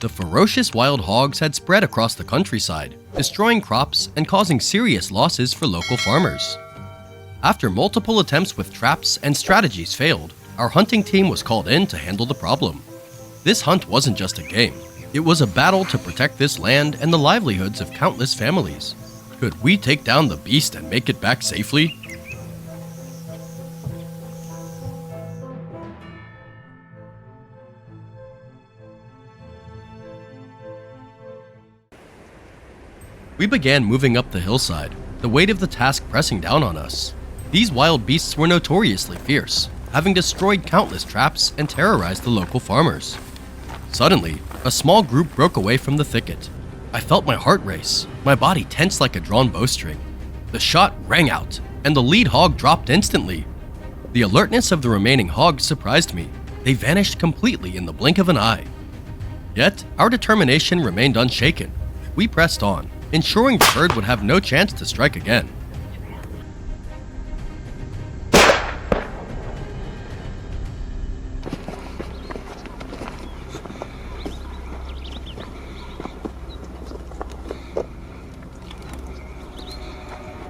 The ferocious wild hogs had spread across the countryside, destroying crops and causing serious losses for local farmers. After multiple attempts with traps and strategies failed, our hunting team was called in to handle the problem. This hunt wasn't just a game. It was a battle to protect this land and the livelihoods of countless families. Could we take down the beast and make it back safely? We began moving up the hillside, the weight of the task pressing down on us. These wild beasts were notoriously fierce, having destroyed countless traps and terrorized the local farmers. Suddenly, a small group broke away from the thicket. I felt my heart race, my body tense like a drawn bowstring. The shot rang out, and the lead hog dropped instantly. The alertness of the remaining hogs surprised me. They vanished completely in the blink of an eye. Yet, our determination remained unshaken. We pressed on, ensuring the herd would have no chance to strike again.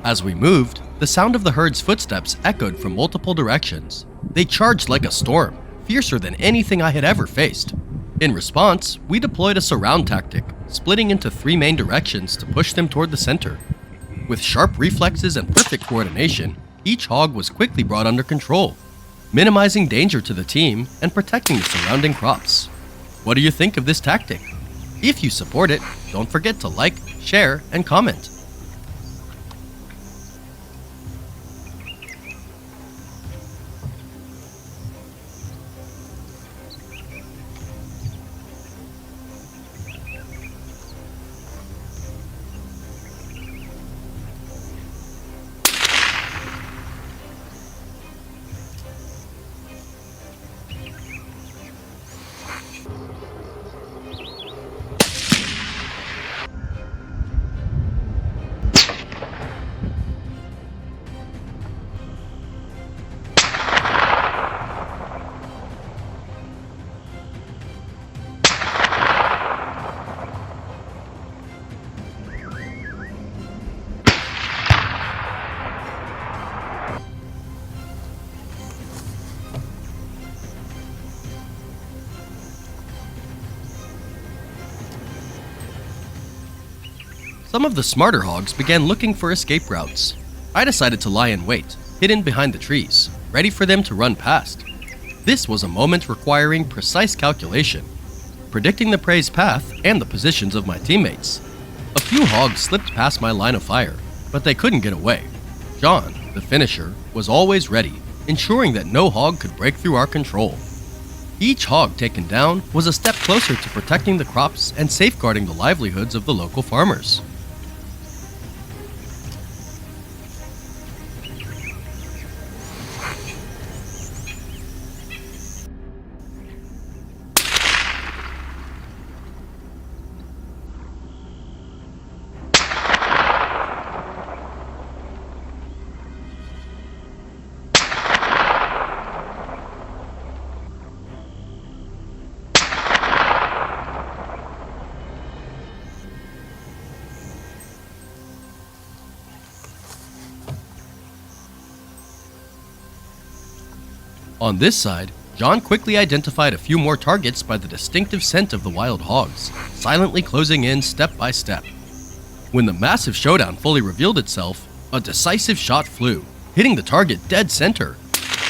As we moved, the sound of the herd's footsteps echoed from multiple directions. They charged like a storm, fiercer than anything I had ever faced. In response, we deployed a surround tactic, splitting into 3 main directions to push them toward the center. With sharp reflexes and perfect coordination, each hog was quickly brought under control, minimizing danger to the team and protecting the surrounding crops. What do you think of this tactic? If you support it, don't forget to like, share, and comment. Some of the smarter hogs began looking for escape routes. I decided to lie in wait, hidden behind the trees, ready for them to run past. This was a moment requiring precise calculation, predicting the prey's path and the positions of my teammates. A few hogs slipped past my line of fire, but they couldn't get away. John, the finisher, was always ready, ensuring that no hog could break through our control. Each hog taken down was a step closer to protecting the crops and safeguarding the livelihoods of the local farmers. On this side, John quickly identified a few more targets by the distinctive scent of the wild hogs, silently closing in step by step. When the massive showdown fully revealed itself, a decisive shot flew, hitting the target dead center.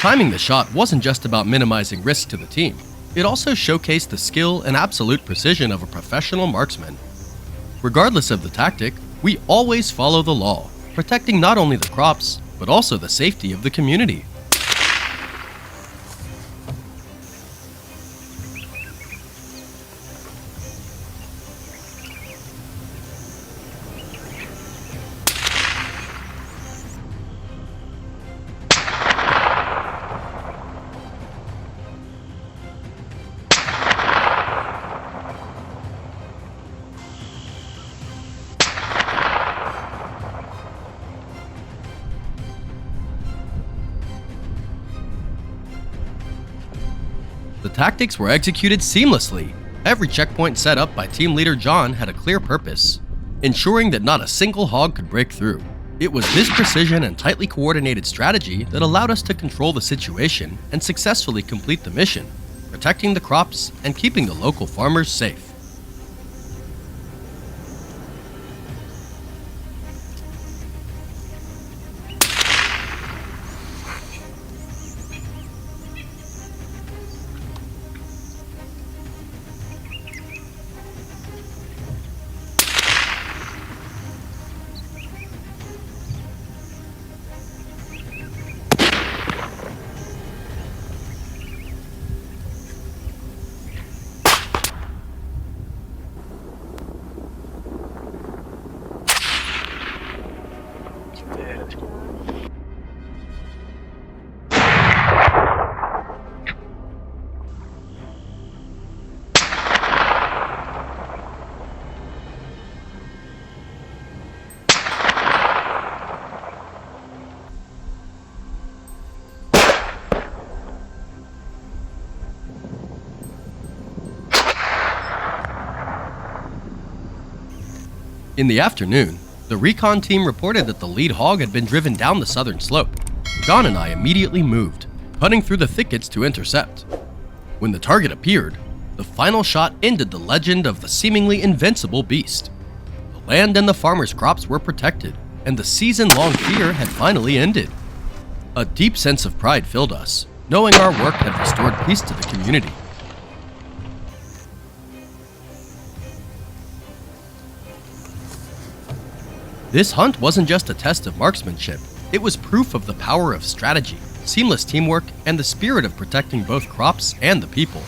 Timing the shot wasn't just about minimizing risk to the team, it also showcased the skill and absolute precision of a professional marksman. Regardless of the tactic, we always follow the law, protecting not only the crops, but also the safety of the community. The tactics were executed seamlessly. Every checkpoint set up by team leader John had a clear purpose, ensuring that not a single hog could break through. It was this precision and tightly coordinated strategy that allowed us to control the situation and successfully complete the mission, protecting the crops and keeping the local farmers safe. In the afternoon, the recon team reported that the lead hog had been driven down the southern slope. John and I immediately moved, cutting through the thickets to intercept. When the target appeared, the final shot ended the legend of the seemingly invincible beast. The land and the farmers' crops were protected, and the season-long fear had finally ended. A deep sense of pride filled us, knowing our work had restored peace to the community. This hunt wasn't just a test of marksmanship, it was proof of the power of strategy, seamless teamwork, and the spirit of protecting both crops and the people.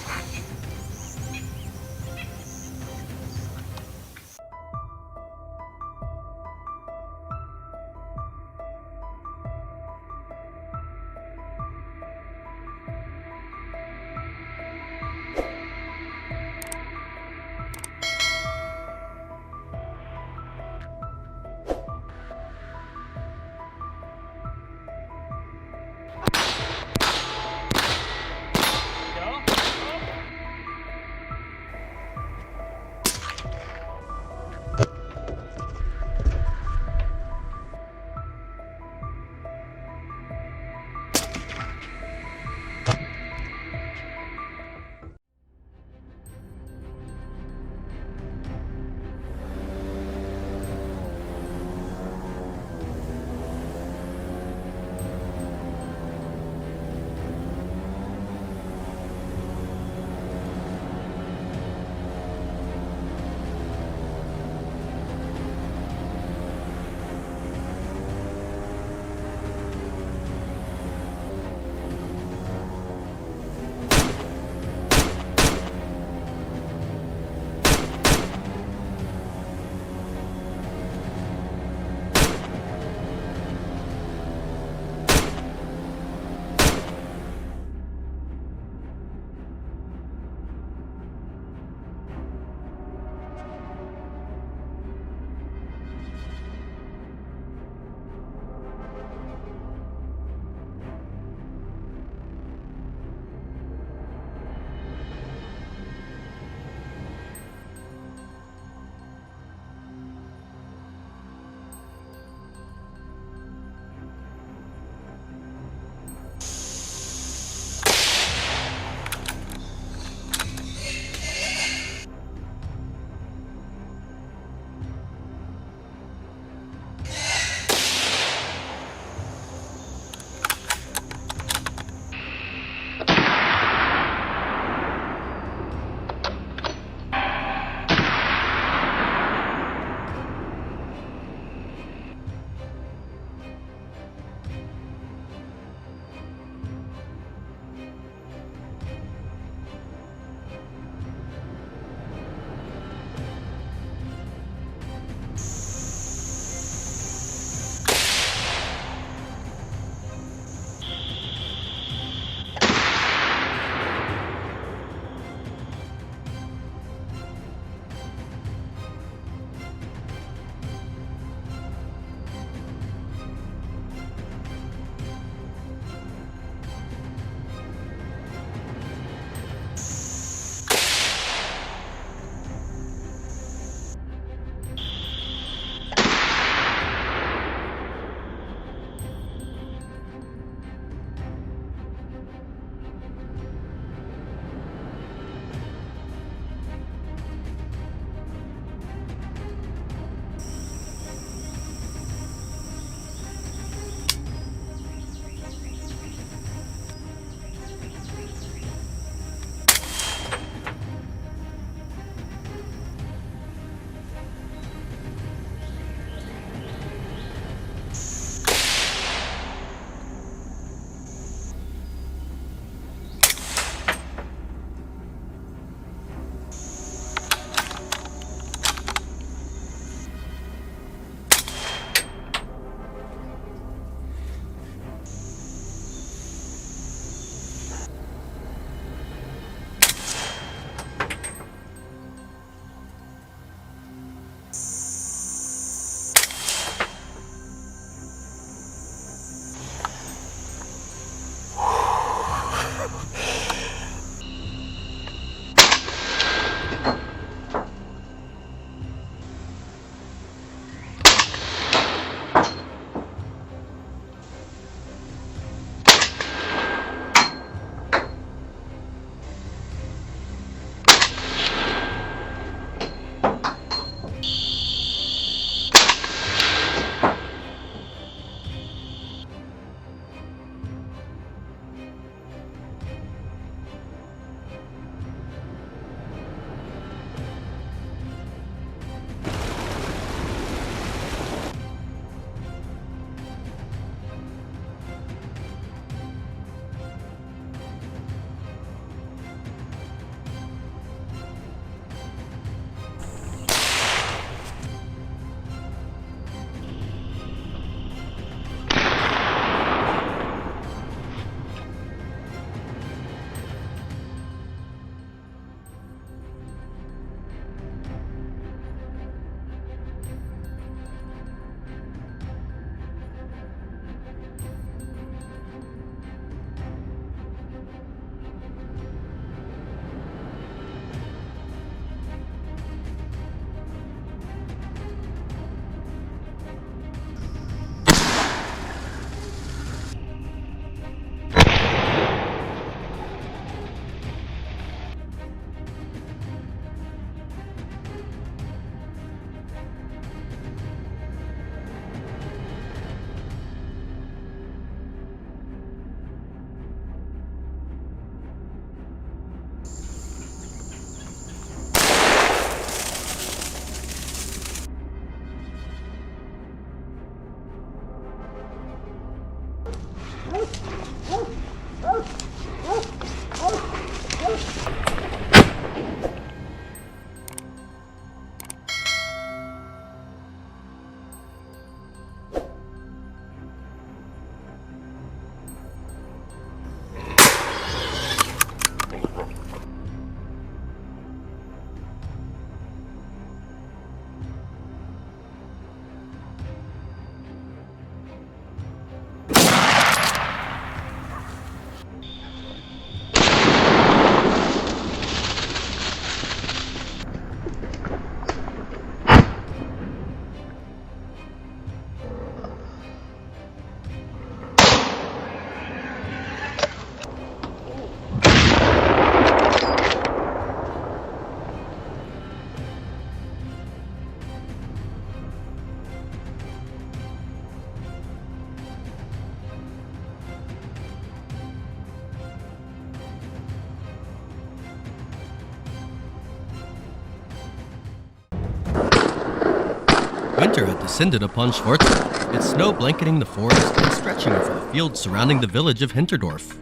Winter had descended upon Schwarza, its snow blanketing the forest and stretching over the fields surrounding the village of Hinterdorf.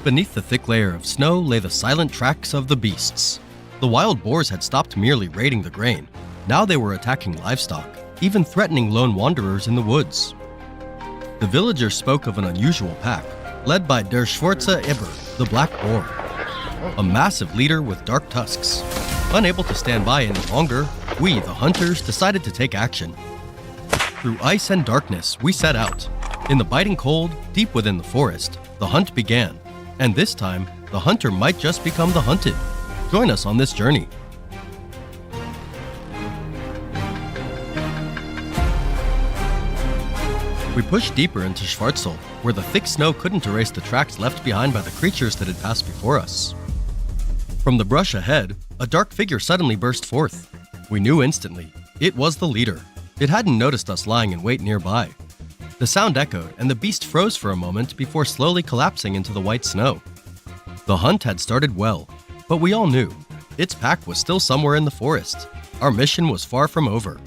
Beneath the thick layer of snow lay the silent tracks of the beasts. The wild boars had stopped merely raiding the grain. Now they were attacking livestock, even threatening lone wanderers in the woods. The villagers spoke of an unusual pack, led by Der Schwarze Eber, the black boar, a massive leader with dark tusks. Unable to stand by any longer, we, the hunters, decided to take action. Through ice and darkness, we set out. In the biting cold, deep within the forest, the hunt began. And this time, the hunter might just become the hunted. Join us on this journey. We pushed deeper into Schwarzel, where the thick snow couldn't erase the tracks left behind by the creatures that had passed before us. From the brush ahead, a dark figure suddenly burst forth. We knew instantly. It was the leader. It hadn't noticed us lying in wait nearby. The sound echoed, and the beast froze for a moment before slowly collapsing into the white snow. The hunt had started well, but we all knew. Its pack was still somewhere in the forest. Our mission was far from over.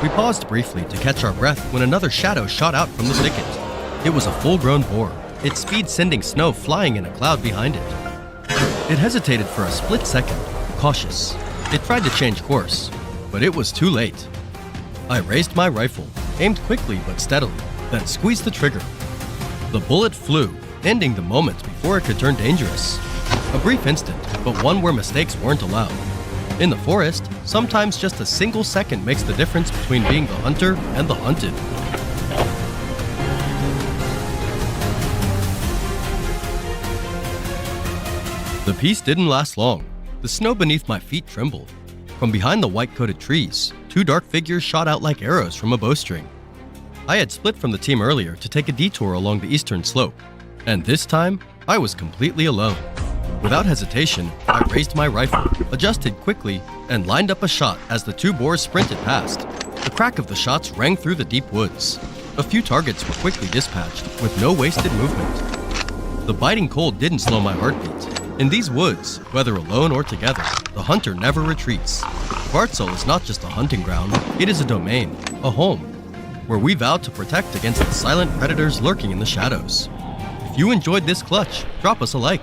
We paused briefly to catch our breath when another shadow shot out from the thicket. It was a full-grown boar, its speed sending snow flying in a cloud behind it. It hesitated for a split second, cautious. It tried to change course, but it was too late. I raised my rifle, aimed quickly but steadily, then squeezed the trigger. The bullet flew, ending the moment before it could turn dangerous. A brief instant, but one where mistakes weren't allowed. In the forest, sometimes just a single second makes the difference between being the hunter and the hunted. The peace didn't last long. The snow beneath my feet trembled. From behind the white-coated trees, two dark figures shot out like arrows from a bowstring. I had split from the team earlier to take a detour along the eastern slope, and this time, I was completely alone. Without hesitation, I raised my rifle, adjusted quickly, and lined up a shot as the two boars sprinted past. The crack of the shots rang through the deep woods. A few targets were quickly dispatched, with no wasted movement. The biting cold didn't slow my heartbeat. In these woods, whether alone or together, the hunter never retreats. Warthog is not just a hunting ground, it is a domain, a home, where we vow to protect against the silent predators lurking in the shadows. If you enjoyed this clutch, drop us a like.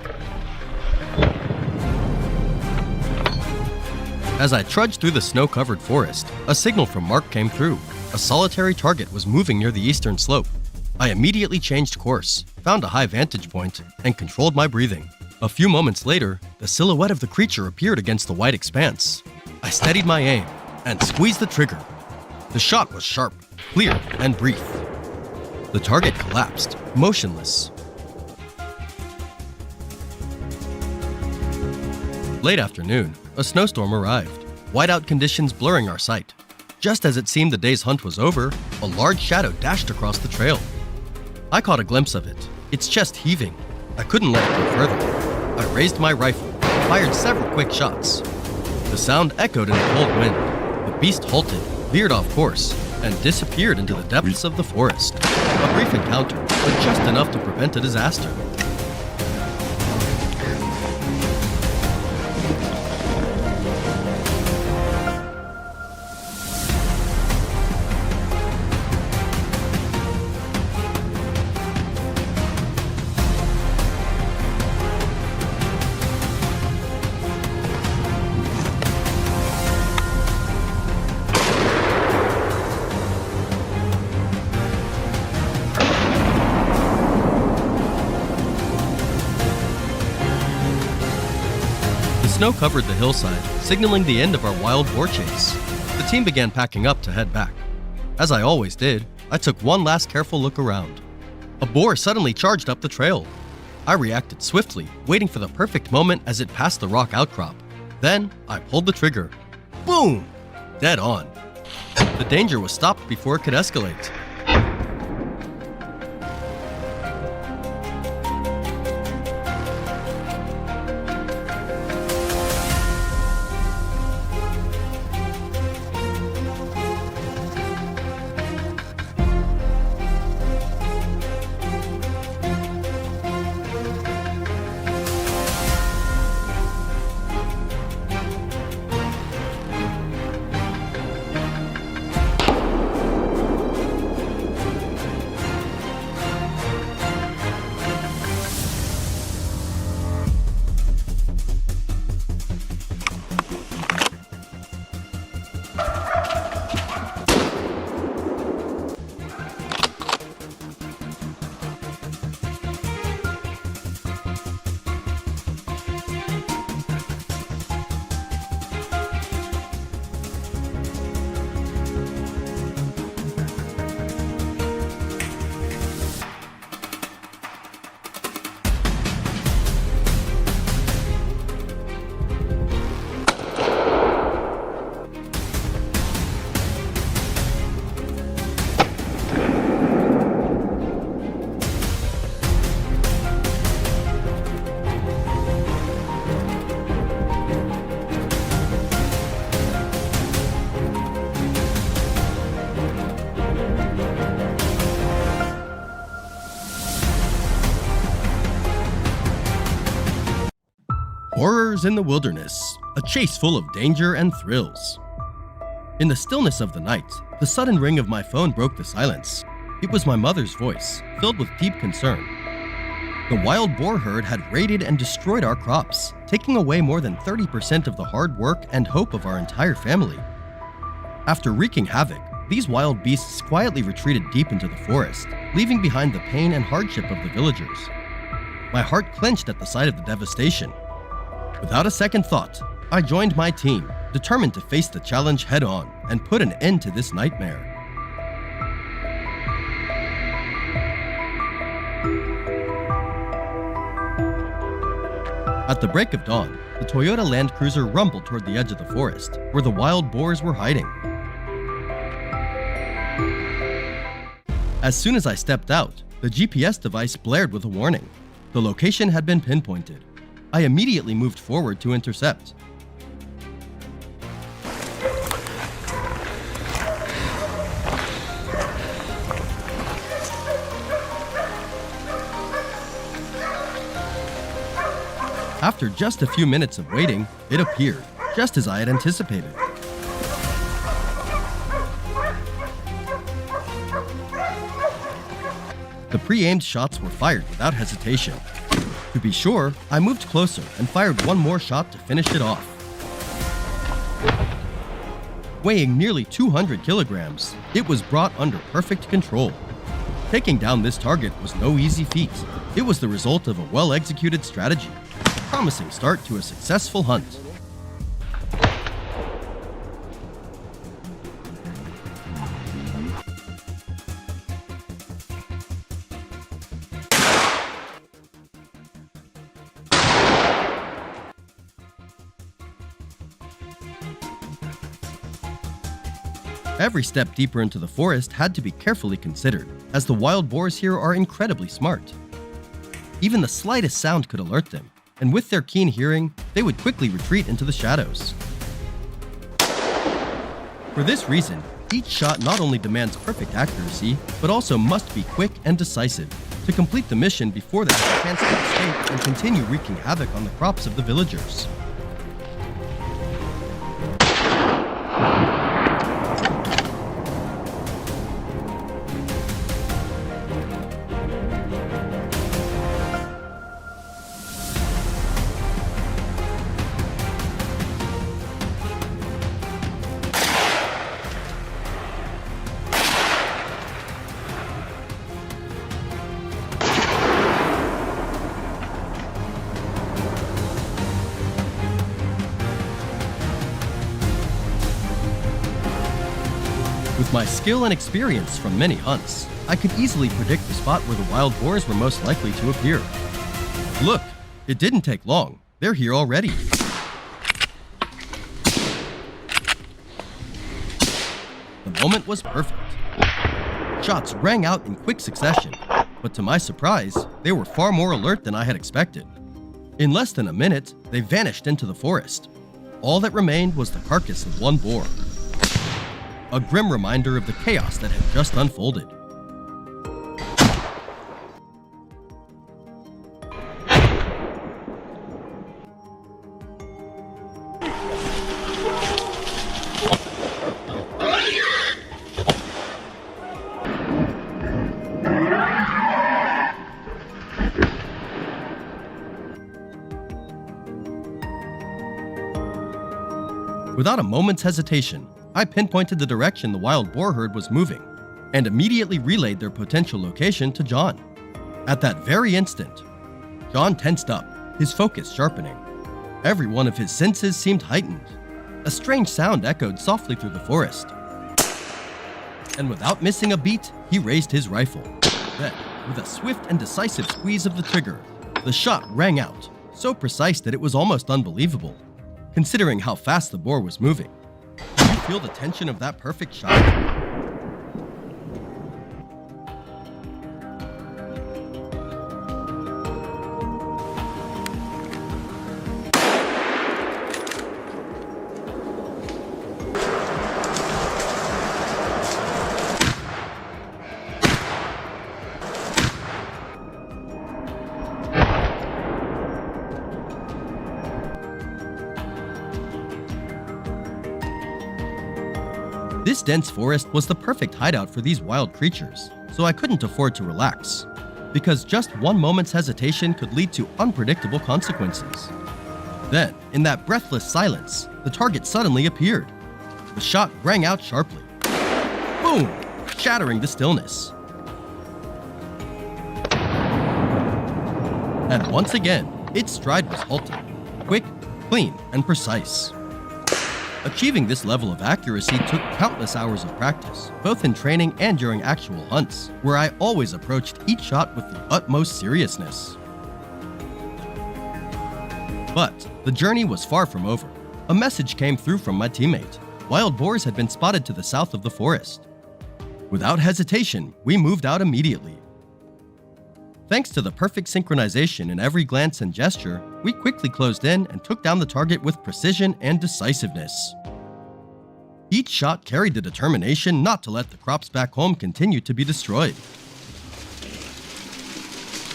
As I trudged through the snow-covered forest, a signal from Mark came through. A solitary target was moving near the eastern slope. I immediately changed course, found a high vantage point, and controlled my breathing. A few moments later, the silhouette of the creature appeared against the white expanse. I steadied my aim and squeezed the trigger. The shot was sharp, clear, and brief. The target collapsed, motionless. Late afternoon, a snowstorm arrived, whiteout conditions blurring our sight. Just as it seemed the day's hunt was over, a large shadow dashed across the trail. I caught a glimpse of it, its chest heaving. I couldn't let it go further. I raised my rifle, fired several quick shots. The sound echoed in a cold wind. The beast halted, veered off course, and disappeared into the depths of the forest. A brief encounter, but just enough to prevent a disaster. The snow covered the hillside, signaling the end of our wild boar chase. The team began packing up to head back. As I always did, I took one last careful look around. A boar suddenly charged up the trail. I reacted swiftly, waiting for the perfect moment as it passed the rock outcrop. Then, I pulled the trigger. Boom! Dead on. The danger was stopped before it could escalate. Adventures in the Wilderness, a chase full of danger and thrills. In the stillness of the night, the sudden ring of my phone broke the silence. It was my mother's voice, filled with deep concern. The wild boar herd had raided and destroyed our crops, taking away more than 30% of the hard work and hope of our entire family. After wreaking havoc, these wild beasts quietly retreated deep into the forest, leaving behind the pain and hardship of the villagers. My heart clenched at the sight of the devastation. Without a second thought, I joined my team, determined to face the challenge head-on and put an end to this nightmare. At the break of dawn, the Toyota Land Cruiser rumbled toward the edge of the forest, where the wild boars were hiding. As soon as I stepped out, the GPS device blared with a warning. The location had been pinpointed. I immediately moved forward to intercept. After just a few minutes of waiting, it appeared, just as I had anticipated. The pre-aimed shots were fired without hesitation. To be sure, I moved closer and fired one more shot to finish it off. Weighing nearly 200 kilograms, it was brought under perfect control. Taking down this target was no easy feat. It was the result of a well-executed strategy, a promising start to a successful hunt. Every step deeper into the forest had to be carefully considered, as the wild boars here are incredibly smart. Even the slightest sound could alert them, and with their keen hearing, they would quickly retreat into the shadows. For this reason, each shot not only demands perfect accuracy, but also must be quick and decisive to complete the mission before they have a chance to escape and continue wreaking havoc on the crops of the villagers. With my skill and experience from many hunts, I could easily predict the spot where the wild boars were most likely to appear. Look, it didn't take long. They're here already. The moment was perfect. Shots rang out in quick succession, but to my surprise, they were far more alert than I had expected. In less than a minute, they vanished into the forest. All that remained was the carcass of one boar. A grim reminder of the chaos that had just unfolded. Without a moment's hesitation, I pinpointed the direction the wild boar herd was moving and immediately relayed their potential location to John. At that very instant, John tensed up, his focus sharpening. Every one of his senses seemed heightened. A strange sound echoed softly through the forest. And without missing a beat, he raised his rifle. Then, with a swift and decisive squeeze of the trigger, the shot rang out, so precise that it was almost unbelievable, considering how fast the boar was moving. Did you feel the tension of that perfect shot? This dense forest was the perfect hideout for these wild creatures, so I couldn't afford to relax, because just one moment's hesitation could lead to unpredictable consequences. Then, in that breathless silence, the target suddenly appeared. The shot rang out sharply. Boom! Shattering the stillness. And once again, its stride was halted. Quick, clean, and precise. Achieving this level of accuracy took countless hours of practice, both in training and during actual hunts, where I always approached each shot with the utmost seriousness. But the journey was far from over. A message came through from my teammate. Wild boars had been spotted to the south of the forest. Without hesitation, we moved out immediately. Thanks to the perfect synchronization in every glance and gesture, we quickly closed in and took down the target with precision and decisiveness. Each shot carried the determination not to let the crops back home continue to be destroyed.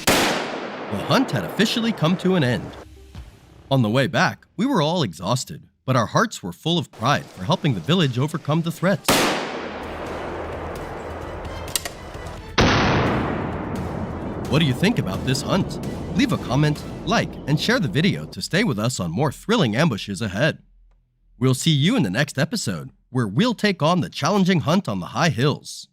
The hunt had officially come to an end. On the way back, we were all exhausted, but our hearts were full of pride for helping the village overcome the threats. What do you think about this hunt? Leave a comment, like, and share the video to stay with us on more thrilling ambushes ahead. We'll see you in the next episode, where we'll take on the challenging hunt on the high hills.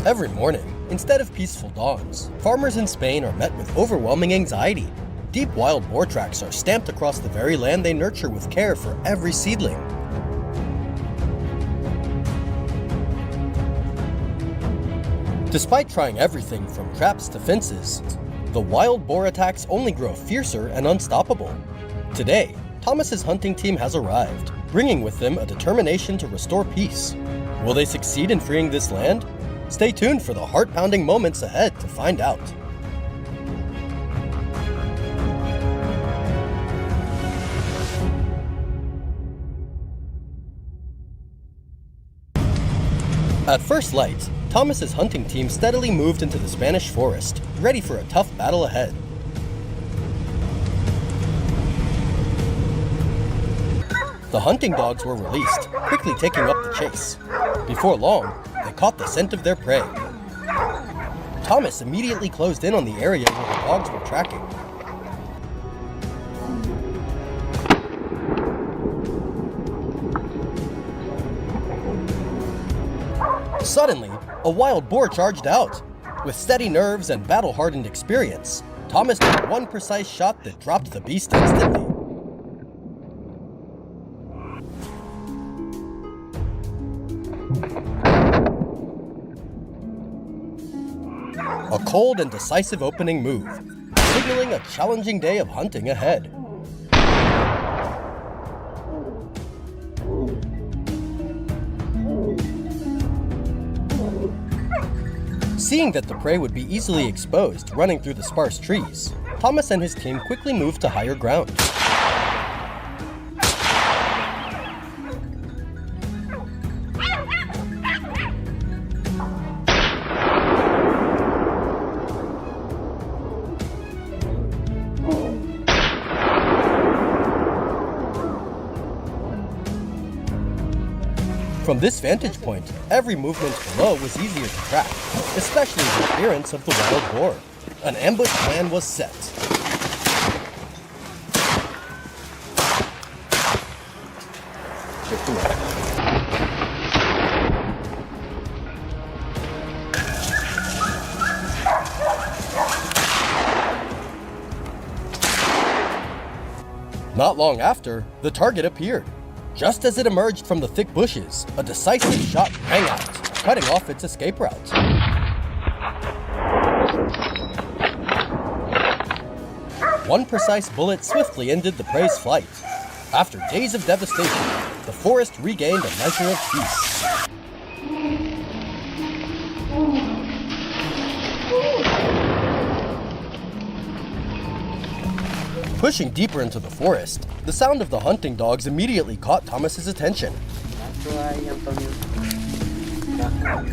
Every morning, instead of peaceful dawns, farmers in Spain are met with overwhelming anxiety. Deep wild boar tracks are stamped across the very land they nurture with care for every seedling. Despite trying everything from traps to fences, the wild boar attacks only grow fiercer and unstoppable. Today, Thomas's hunting team has arrived, bringing with them a determination to restore peace. Will they succeed in freeing this land? Stay tuned for the heart-pounding moments ahead to find out. At first light, Thomas's hunting team steadily moved into the Spanish forest, ready for a tough battle ahead. The hunting dogs were released, quickly taking up the chase. Before long, they caught the scent of their prey. Thomas immediately closed in on the area where the dogs were tracking. Suddenly, a wild boar charged out. With steady nerves and battle-hardened experience, Thomas took one precise shot that dropped the beast instantly. A cold and decisive opening move, signaling a challenging day of hunting ahead. Seeing that the prey would be easily exposed running through the sparse trees, Thomas and his team quickly moved to higher ground. From this vantage point, every movement below was easier to track, especially the appearance of the wild boar. An ambush plan was set. Not long after, the target appeared. Just as it emerged from the thick bushes, a decisive shot rang out, cutting off its escape route. One precise bullet swiftly ended the prey's flight. After days of devastation, the forest regained a measure of peace. Pushing deeper into the forest, the sound of the hunting dogs immediately caught Thomas's attention.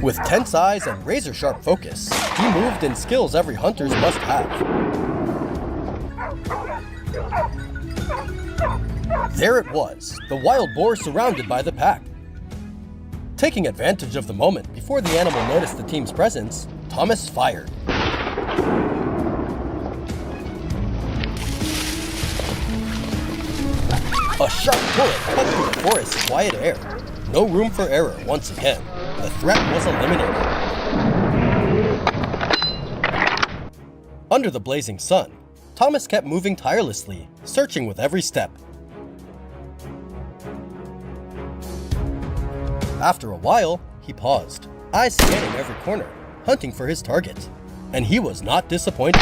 With tense eyes and razor-sharp focus, he moved in skills every hunter's must have. There it was, the wild boar surrounded by the pack. Taking advantage of the moment before the animal noticed the team's presence, Thomas fired. A sharp bullet cut through the forest's quiet air. No room for error once again. The threat was eliminated. Under the blazing sun, Thomas kept moving tirelessly, searching with every step. After a while, he paused, eyes scanning every corner, hunting for his target. And he was not disappointed.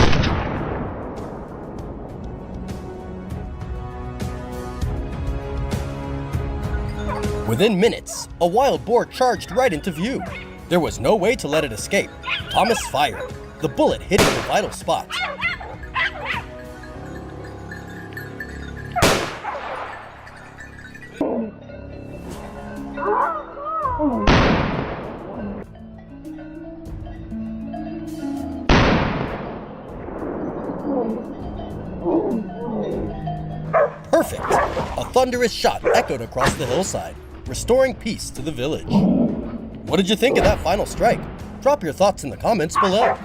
Within minutes, a wild boar charged right into view. There was no way to let it escape. Thomas fired, the bullet hitting the vital spot. Perfect! A thunderous shot echoed across the hillside, restoring peace to the village. What did you think of that final strike? Drop your thoughts in the comments below.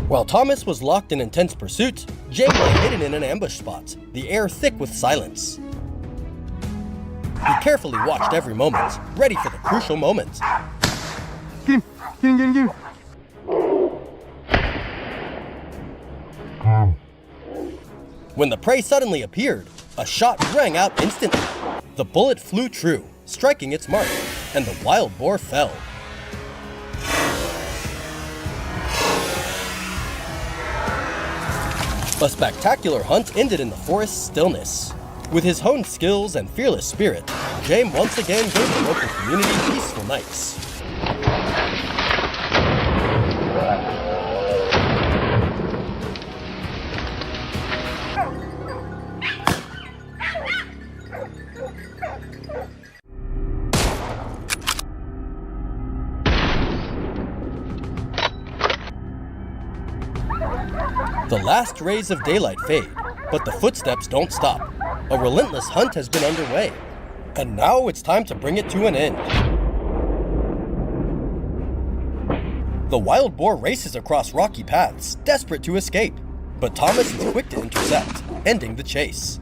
While Thomas was locked in intense pursuit, Jay lay hidden in an ambush spot, the air thick with silence. He carefully watched every moment, ready for the crucial moment. Get him. When the prey suddenly appeared, a shot rang out instantly. The bullet flew true, striking its mark, and the wild boar fell. A spectacular hunt ended in the forest's stillness. With his honed skills and fearless spirit, James once again gave the local community peaceful nights. The last rays of daylight fade, but the footsteps don't stop. A relentless hunt has been underway, and now it's time to bring it to an end. The wild boar races across rocky paths, desperate to escape, but Thomas is quick to intercept, ending the chase.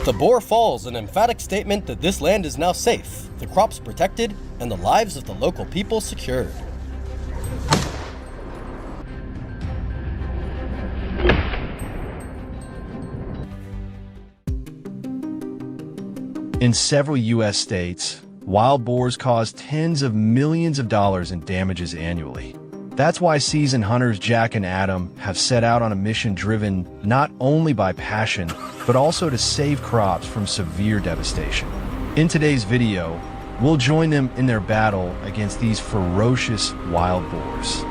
The boar falls, an emphatic statement that this land is now safe, the crops protected, and the lives of the local people secured. In several U.S. states, wild boars cause tens of millions of dollars in damages annually. That's why seasoned hunters Jack and Adam have set out on a mission driven not only by passion, but also to save crops from severe devastation. In today's video, we'll join them in their battle against these ferocious wild boars.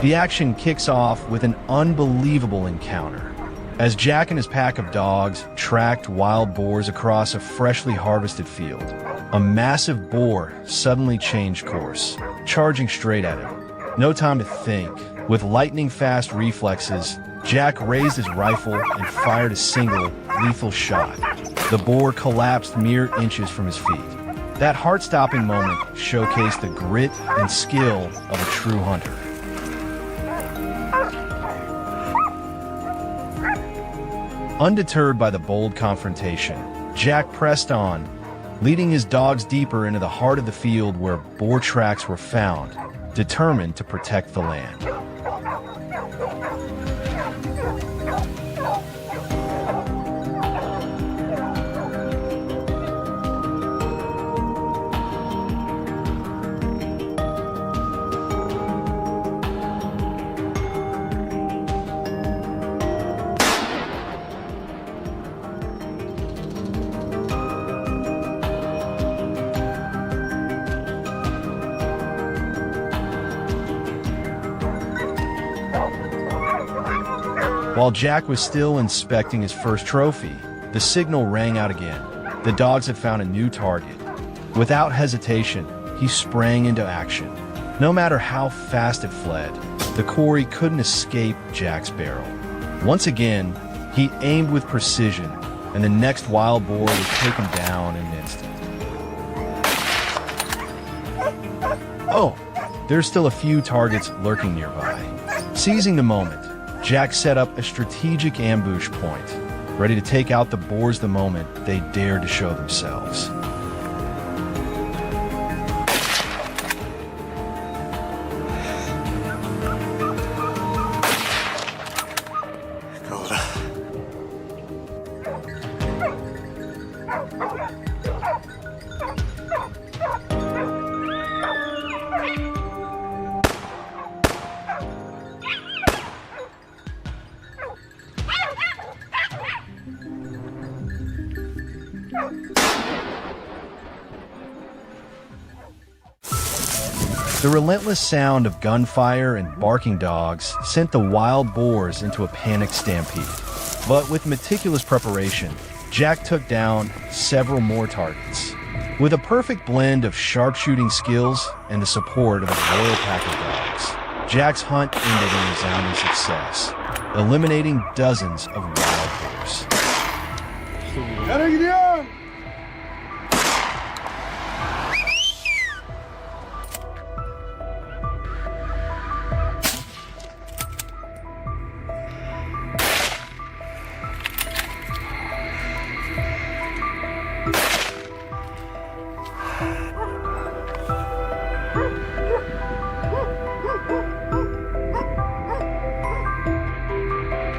The action kicks off with an unbelievable encounter. As Jack and his pack of dogs tracked wild boars across a freshly harvested field, a massive boar suddenly changed course, charging straight at him. No time to think. With lightning-fast reflexes, Jack raised his rifle and fired a single, lethal shot. The boar collapsed mere inches from his feet. That heart-stopping moment showcased the grit and skill of a true hunter. Undeterred by the bold confrontation, Jack pressed on, leading his dogs deeper into the heart of the field where boar tracks were found, determined to protect the land. While Jack was still inspecting his first trophy, the signal rang out again. The dogs had found a new target. Without hesitation, he sprang into action. No matter how fast it fled, the quarry couldn't escape Jack's barrel. Once again, he aimed with precision, and the next wild boar was taken down in an instant. Oh, there's still a few targets lurking nearby. Seizing the moment, Jack set up a strategic ambush point, ready to take out the boars the moment they dared to show themselves. The relentless sound of gunfire and barking dogs sent the wild boars into a panicked stampede. But with meticulous preparation, Jack took down several more targets. With a perfect blend of sharpshooting skills and the support of a loyal pack of dogs, Jack's hunt ended in resounding success, eliminating dozens of wild boars.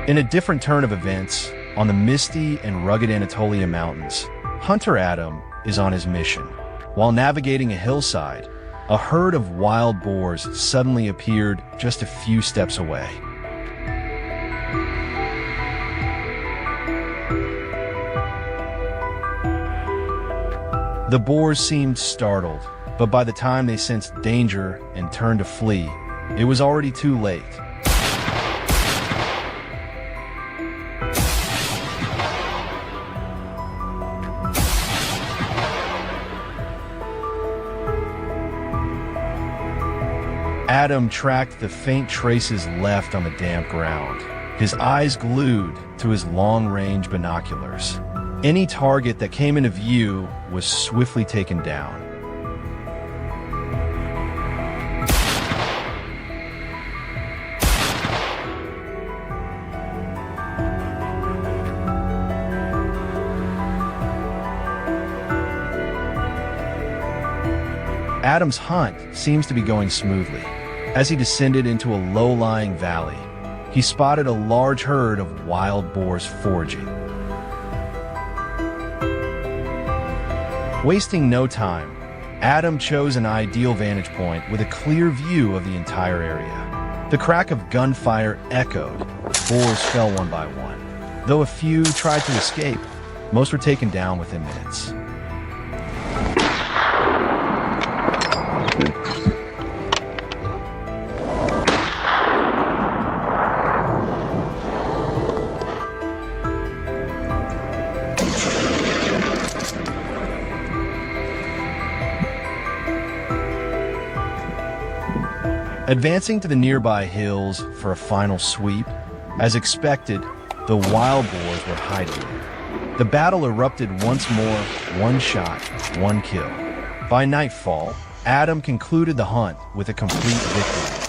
In a different turn of events, on the misty and rugged Anatolia Mountains, Hunter Adam is on his mission. While navigating a hillside, a herd of wild boars suddenly appeared just a few steps away. The boars seemed startled, but by the time they sensed danger and turned to flee, it was already too late. Adam tracked the faint traces left on the damp ground, his eyes glued to his long-range binoculars. Any target that came into view was swiftly taken down. Adam's hunt seems to be going smoothly. As he descended into a low-lying valley, he spotted a large herd of wild boars foraging. Wasting no time, Adam chose an ideal vantage point with a clear view of the entire area. The crack of gunfire echoed. Boars fell one by one. Though a few tried to escape, most were taken down within minutes. Advancing to the nearby hills for a final sweep, as expected, the wild boars were hiding there. The battle erupted once more, one shot, one kill. By nightfall, Adam concluded the hunt with a complete victory.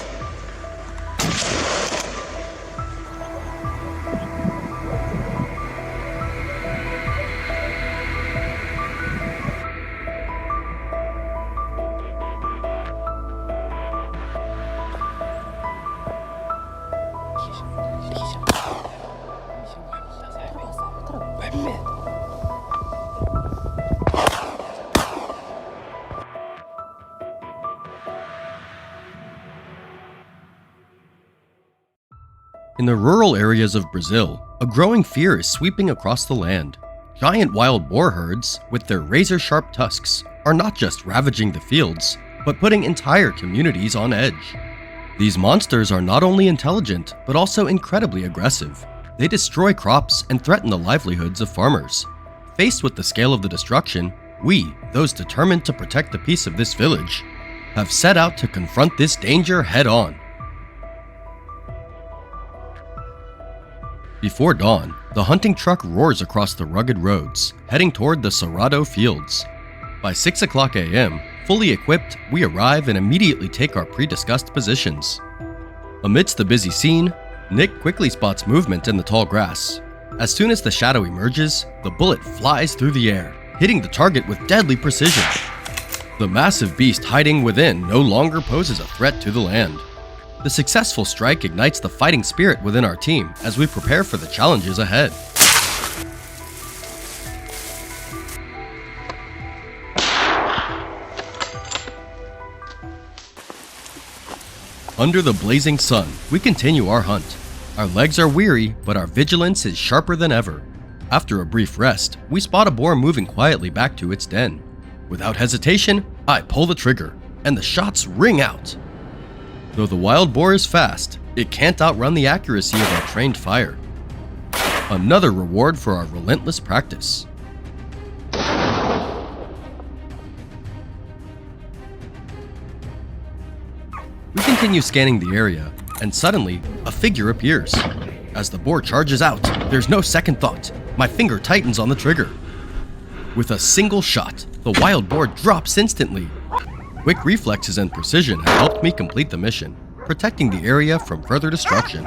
In the rural areas of Brazil, a growing fear is sweeping across the land. Giant wild boar herds, with their razor-sharp tusks, are not just ravaging the fields, but putting entire communities on edge. These monsters are not only intelligent, but also incredibly aggressive. They destroy crops and threaten the livelihoods of farmers. Faced with the scale of the destruction, we, those determined to protect the peace of this village, have set out to confront this danger head-on. Before dawn, the hunting truck roars across the rugged roads, heading toward the Cerrado fields. By 6 o'clock a.m., fully equipped, we arrive and immediately take our pre-discussed positions. Amidst the busy scene, Nick quickly spots movement in the tall grass. As soon as the shadow emerges, the bullet flies through the air, hitting the target with deadly precision. The massive beast hiding within no longer poses a threat to the land. The successful strike ignites the fighting spirit within our team as we prepare for the challenges ahead. Under the blazing sun, we continue our hunt. Our legs are weary, but our vigilance is sharper than ever. After a brief rest, we spot a boar moving quietly back to its den. Without hesitation, I pull the trigger, and the shots ring out. Though the wild boar is fast, it can't outrun the accuracy of our trained fire. Another reward for our relentless practice. We continue scanning the area, and suddenly, a figure appears. As the boar charges out, there's no second thought. My finger tightens on the trigger. With a single shot, the wild boar drops instantly. Quick reflexes and precision have helped me complete the mission, protecting the area from further destruction.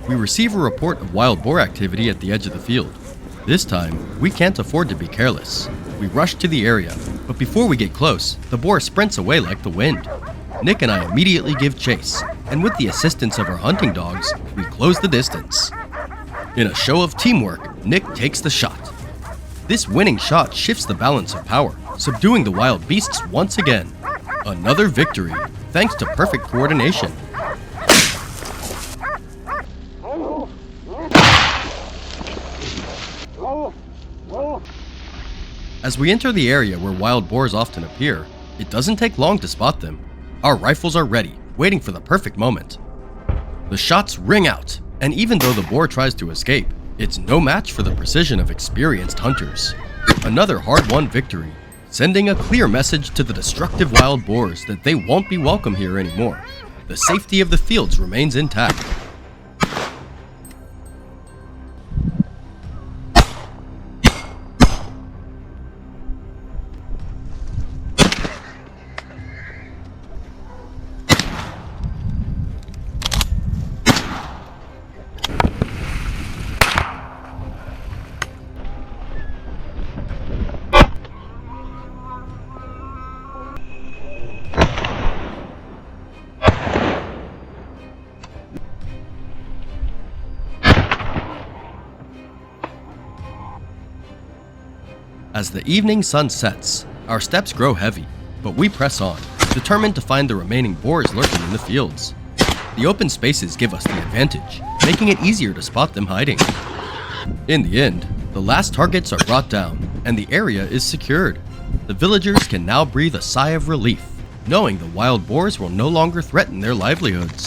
We receive a report of wild boar activity at the edge of the field. This time, we can't afford to be careless. We rush to the area, but before we get close, the boar sprints away like the wind. Nick and I immediately give chase, and with the assistance of our hunting dogs, we close the distance. In a show of teamwork, Nick takes the shot. This winning shot shifts the balance of power, subduing the wild beasts once again. Another victory, thanks to perfect coordination. As we enter the area where wild boars often appear, it doesn't take long to spot them. Our rifles are ready, waiting for the perfect moment. The shots ring out, and even though the boar tries to escape, it's no match for the precision of experienced hunters. Another hard-won victory, sending a clear message to the destructive wild boars that they won't be welcome here anymore. The safety of the fields remains intact. As the evening sun sets, our steps grow heavy, but we press on, determined to find the remaining boars lurking in the fields. The open spaces give us the advantage, making it easier to spot them hiding. In the end, the last targets are brought down, and the area is secured. The villagers can now breathe a sigh of relief, knowing the wild boars will no longer threaten their livelihoods.